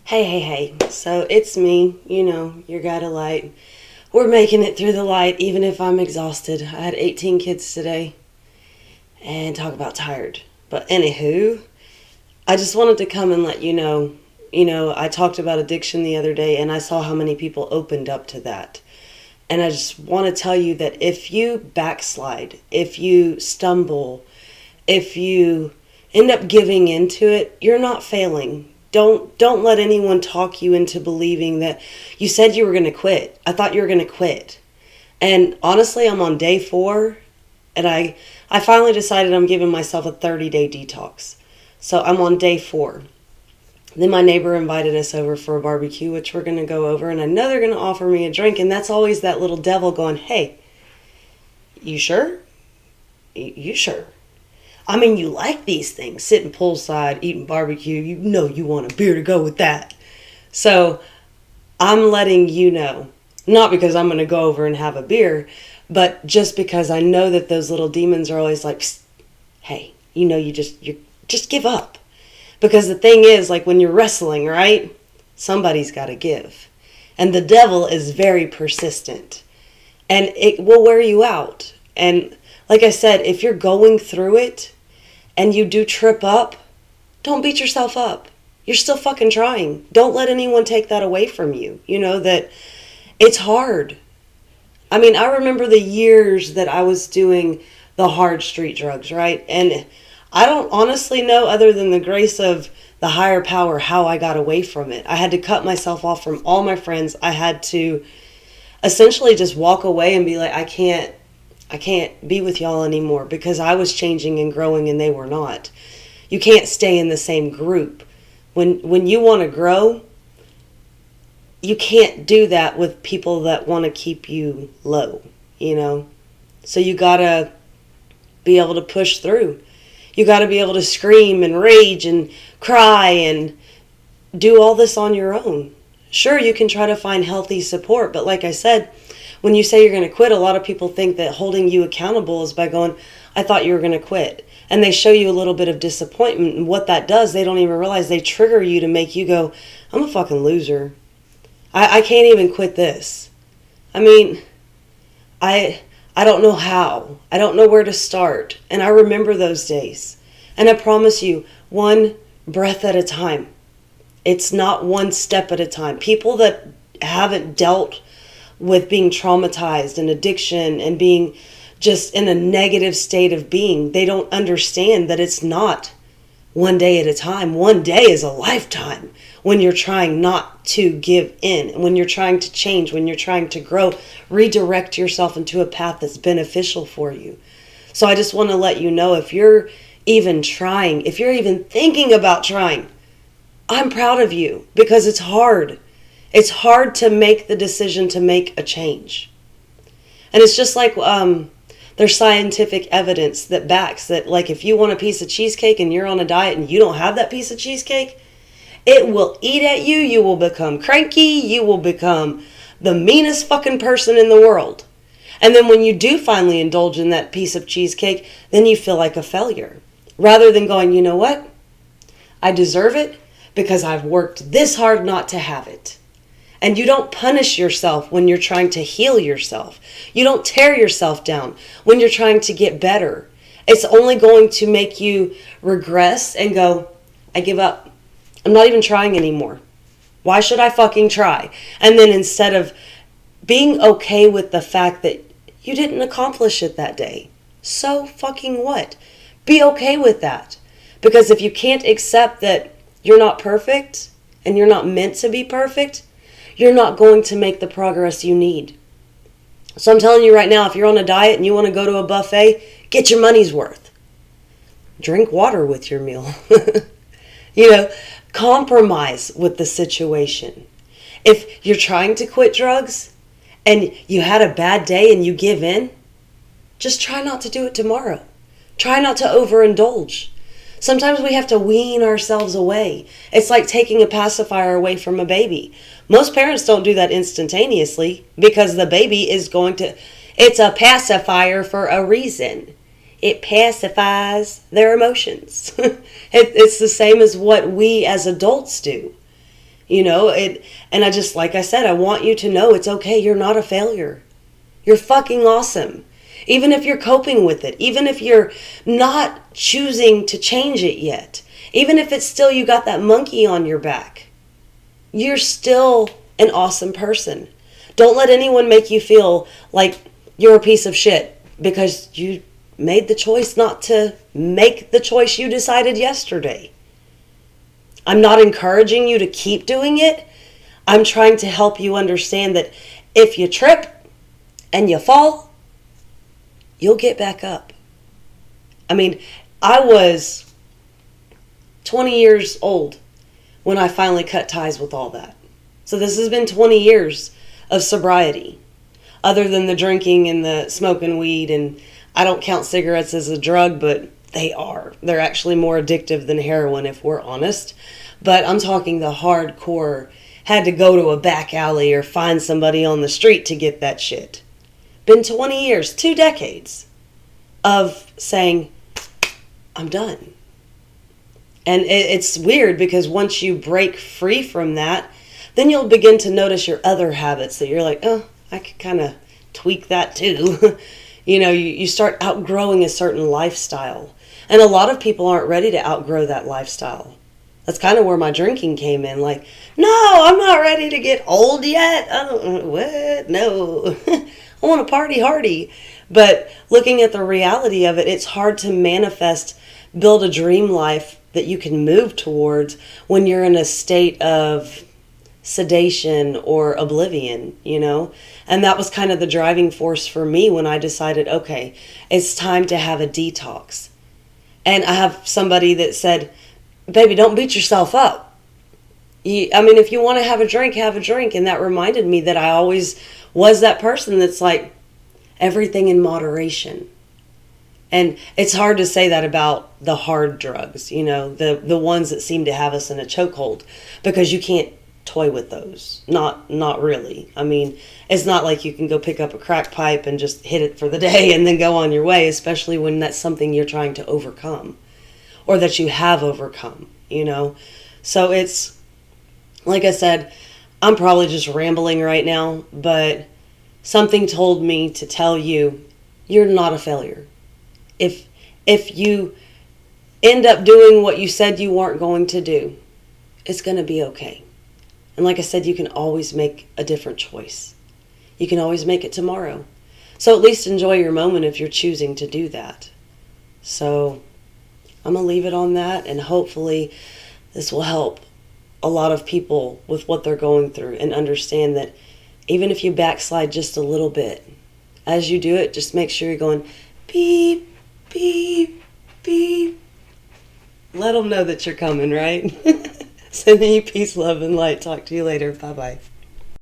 Hey. So it's me, your guide of light. We're making it through the light, even if I'm exhausted. I had 18 kids today. And talk about tired. But anywho, I just wanted to come and let you know. I talked about addiction the other day, and I saw how many people opened up to that. And I just want to tell you that if you backslide, if you stumble, if you end up giving into it, you're not failing. Don't let anyone talk you into believing that you said you were going to quit. I thought you were going to quit. And honestly, I'm on day 4, and I finally decided I'm giving myself a 30-day detox. So I'm on day 4. Then my neighbor invited us over for a barbecue, which we're going to go over, and I know they're going to offer me a drink, and that's always that little devil going, hey, you sure? You sure? I mean, you like these things, sitting poolside, eating barbecue, you want a beer to go with that. So I'm letting you know, not because I'm going to go over and have a beer, but just because I know that those little demons are always like, hey, you just give up. Because the thing is, like when you're wrestling, right? Somebody's got to give. And the devil is very persistent. And it will wear you out. And like I said, if you're going through it and you do trip up, don't beat yourself up. You're still fucking trying. Don't let anyone take that away from you. You know that it's hard. I mean, I remember the years that I was doing the hard street drugs, right? And I don't honestly know, other than the grace of the higher power, how I got away from it. I had to cut myself off from all my friends. I had to essentially just walk away and be like, I can't be with y'all anymore, because I was changing and growing and they were not. You can't stay in the same group. When you want to grow, you can't do that with people that want to keep you low, So you got to be able to push through. You got to be able to scream and rage and cry and do all this on your own. Sure, you can try to find healthy support, but like I said, when you say you're going to quit, a lot of people think that holding you accountable is by going, I thought you were going to quit. And they show you a little bit of disappointment. And what that does, they don't even realize they trigger you to make you go, I'm a fucking loser. I can't even quit this. I mean, I don't know how. I don't know where to start. And I remember those days. And I promise you, one breath at a time. It's not one step at a time. People that haven't dealt with being traumatized and addiction and being just in a negative state of being, they don't understand that it's not one day at a time. One day is a lifetime when you're trying not to give in, when you're trying to change, when you're trying to grow, redirect yourself into a path that's beneficial for you. So I just want to let you know, if you're even trying, if you're even thinking about trying, I'm proud of you, because it's hard. It's hard to make the decision to make a change. And it's just like there's scientific evidence that backs that, like, if you want a piece of cheesecake and you're on a diet and you don't have that piece of cheesecake, it will eat at you. You will become cranky. You will become the meanest fucking person in the world. And then when you do finally indulge in that piece of cheesecake, then you feel like a failure. Rather than going, you know what? I deserve it because I've worked this hard not to have it. And you don't punish yourself when you're trying to heal yourself. You don't tear yourself down when you're trying to get better. It's only going to make you regress and go, I give up. I'm not even trying anymore. Why should I fucking try? And then instead of being okay with the fact that you didn't accomplish it that day, so fucking what? Be okay with that. Because if you can't accept that you're not perfect and you're not meant to be perfect, you're not going to make the progress you need. So I'm telling you right now, if you're on a diet and you want to go to a buffet, get your money's worth. Drink water with your meal. Compromise with the situation. If you're trying to quit drugs and you had a bad day and you give in, just try not to do it tomorrow. Try not to overindulge. Sometimes we have to wean ourselves away. It's like taking a pacifier away from a baby. Most parents don't do that instantaneously because the baby is it's a pacifier for a reason. It pacifies their emotions. It's the same as what we as adults do. And I just, like I said, I want you to know it's okay. You're not a failure. You're fucking awesome. Even if you're coping with it, even if you're not choosing to change it yet, even if it's still you got that monkey on your back, you're still an awesome person. Don't let anyone make you feel like you're a piece of shit because you made the choice not to make the choice you decided yesterday. I'm not encouraging you to keep doing it. I'm trying to help you understand that if you trip and you fall, you'll get back up. I mean, I was 20 years old when I finally cut ties with all that. So this has been 20 years of sobriety, other than the drinking and the smoking weed. And I don't count cigarettes as a drug, but they are. They're actually more addictive than heroin, if we're honest. But I'm talking the hardcore, had to go to a back alley or find somebody on the street to get that shit. Been 20 years, 2 decades of saying, I'm done. And it's weird because once you break free from that, then you'll begin to notice your other habits that you're like, oh, I could kind of tweak that too. You start outgrowing a certain lifestyle. And a lot of people aren't ready to outgrow that lifestyle. That's kind of where my drinking came in. Like, no, I'm not ready to get old yet. What? No. I want to party hardy. But looking at the reality of it, it's hard to manifest, build a dream life that you can move towards when you're in a state of sedation or oblivion, And that was kind of the driving force for me when I decided, okay, it's time to have a detox. And I have somebody that said, baby, don't beat yourself up. If you want to have a drink, have a drink. And that reminded me that I always was that person that's like, everything in moderation. And it's hard to say that about the hard drugs, the ones that seem to have us in a chokehold, because you can't toy with those. Not really. It's not like you can go pick up a crack pipe and just hit it for the day and then go on your way, especially when that's something you're trying to overcome or that you have overcome, So it's, like I said, I'm probably just rambling right now, but something told me to tell you, you're not a failure. If you end up doing what you said you weren't going to do, it's going to be okay. And like I said, you can always make a different choice. You can always make it tomorrow. So at least enjoy your moment if you're choosing to do that. So I'm going to leave it on that, and hopefully this will help a lot of people with what they're going through and understand that even if you backslide just a little bit, as you do it, just make sure you're going beep, beep, beep. Let them know that you're coming, right? Sending you peace, love, and light. Talk to you later. Bye-bye.